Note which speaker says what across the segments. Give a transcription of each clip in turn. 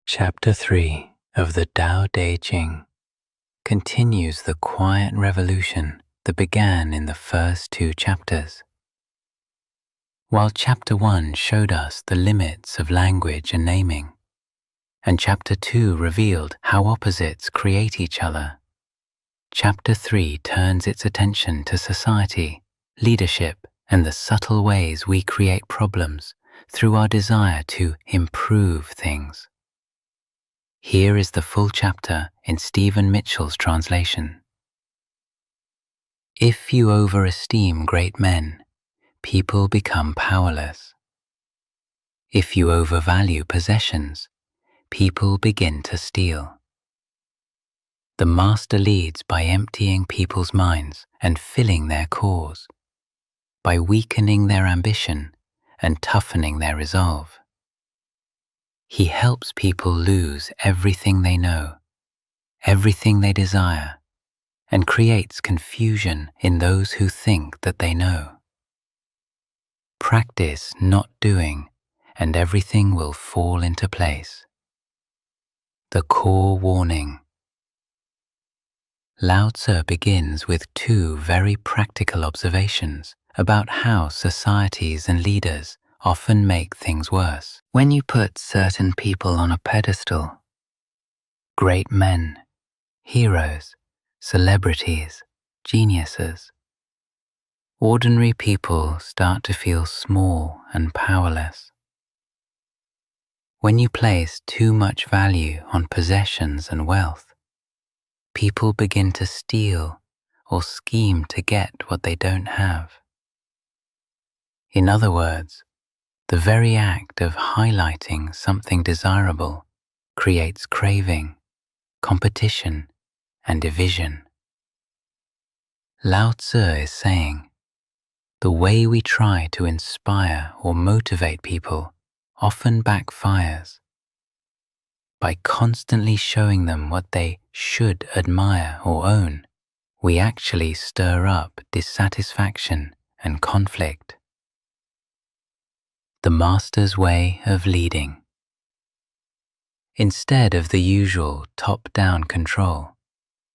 Speaker 1: Chapter 3 of the Tao Te Ching continues the quiet revolution that began in the first two chapters. While Chapter 1 showed us the limits of language and naming, and Chapter 2 revealed how opposites create each other, Chapter 3 turns its attention to society, leadership, and the subtle ways we create problems through our desire to improve things. Here is the full chapter in Stephen Mitchell's translation. If you overesteem great men, people become powerless. If you overvalue possessions, people begin to steal. The master leads by emptying people's minds and filling their cores, by weakening their ambition and toughening their resolve. He helps people lose everything they know, everything they desire, and creates confusion in those who think that they know. Practice not doing, and everything will fall into place. The core warning. Lao Tzu begins with two very practical observations about how societies and leaders often make things worse. When you put certain people on a pedestal, great men, heroes, celebrities, geniuses, ordinary people start to feel small and powerless. When you place too much value on possessions and wealth, people begin to steal or scheme to get what they don't have. In other words, the very act of highlighting something desirable creates craving, competition, and division. Lao Tzu is saying, the way we try to inspire or motivate people often backfires. By constantly showing them what they should admire or own, we actually stir up dissatisfaction and conflict. The master's way of leading. Instead of the usual top-down control,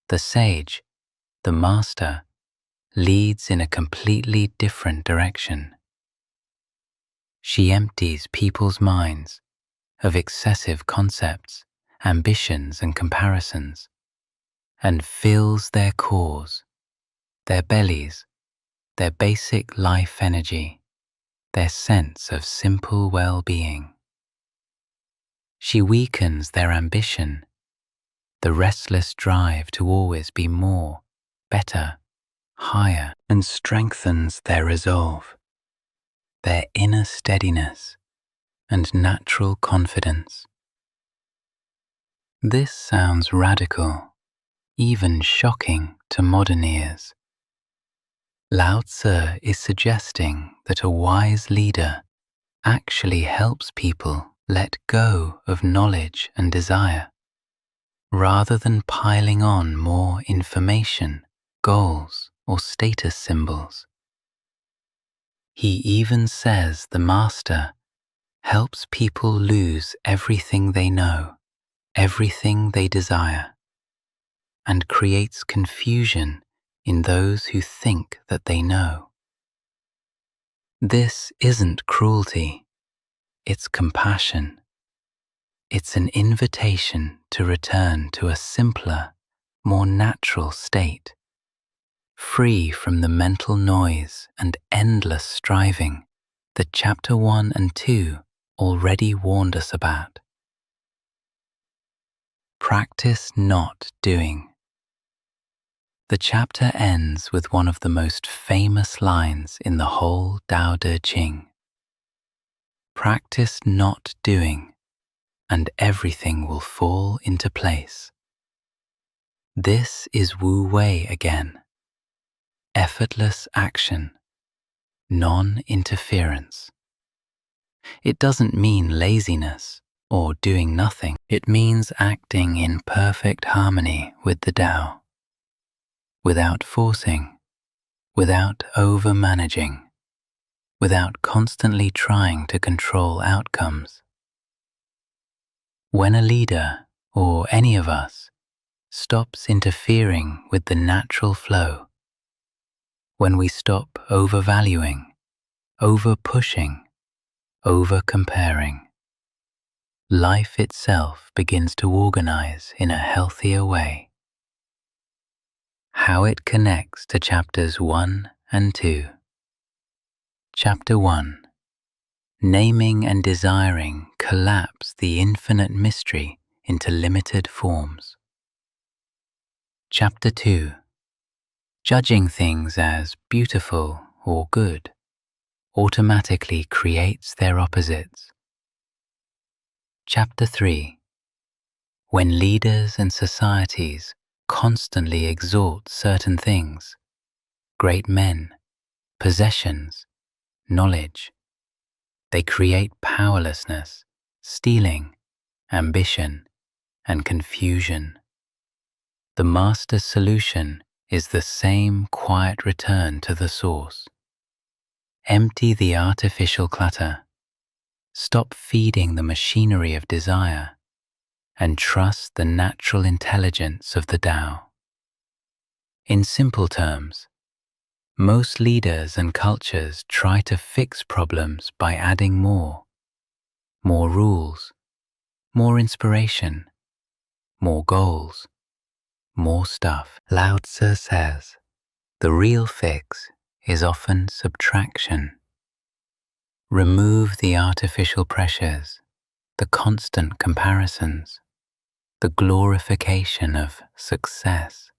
Speaker 1: the sage, the master, leads in a completely different direction. She empties people's minds of excessive concepts, ambitions, and comparisons, and fills their cores, their bellies, their basic life energy, their sense of simple well-being. She weakens their ambition, the restless drive to always be more, better, higher, and strengthens their resolve, their inner steadiness, and natural confidence. This sounds radical, even shocking to modern ears. Lao Tzu is suggesting that a wise leader actually helps people let go of knowledge and desire, rather than piling on more information, goals, or status symbols. He even says the master helps people lose everything they know, everything they desire, and creates confusion in those who think that they know. This isn't cruelty, it's compassion. It's an invitation to return to a simpler, more natural state, free from the mental noise and endless striving that Chapter 1 and 2 already warned us about. Practice not doing. The chapter ends with one of the most famous lines in the whole Tao Te Ching. Practice not doing, and everything will fall into place. This is Wu Wei again. Effortless action, non-interference. It doesn't mean laziness or doing nothing. It means acting in perfect harmony with the Tao, without forcing, without over-managing, without constantly trying to control outcomes. When a leader, or any of us, stops interfering with the natural flow, when we stop overvaluing, over-pushing, over-comparing, life itself begins to organize in a healthier way. How it connects to chapters 1 and 2. Chapter 1. Naming and desiring collapse the infinite mystery into limited forms. Chapter 2. Judging things as beautiful or good automatically creates their opposites. Chapter 3. When leaders and societies constantly exalt certain things, great men, possessions, knowledge, they create powerlessness, stealing, ambition, and confusion. The master's solution is the same quiet return to the source. Empty the artificial clutter. Stop feeding the machinery of desire and trust the natural intelligence of the Tao. In simple terms, most leaders and cultures try to fix problems by adding more rules, more inspiration, more goals, more stuff. Lao Tzu says, the real fix is often subtraction. Remove the artificial pressures, the constant comparisons, the glorification of success,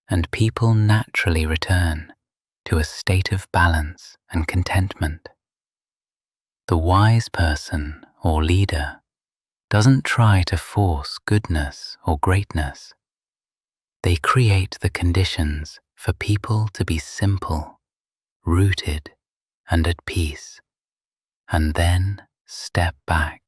Speaker 1: and people naturally return to a state of balance and contentment. The wise person or leader doesn't try to force goodness or greatness. They create the conditions for people to be simple, rooted, and at peace, and then step back.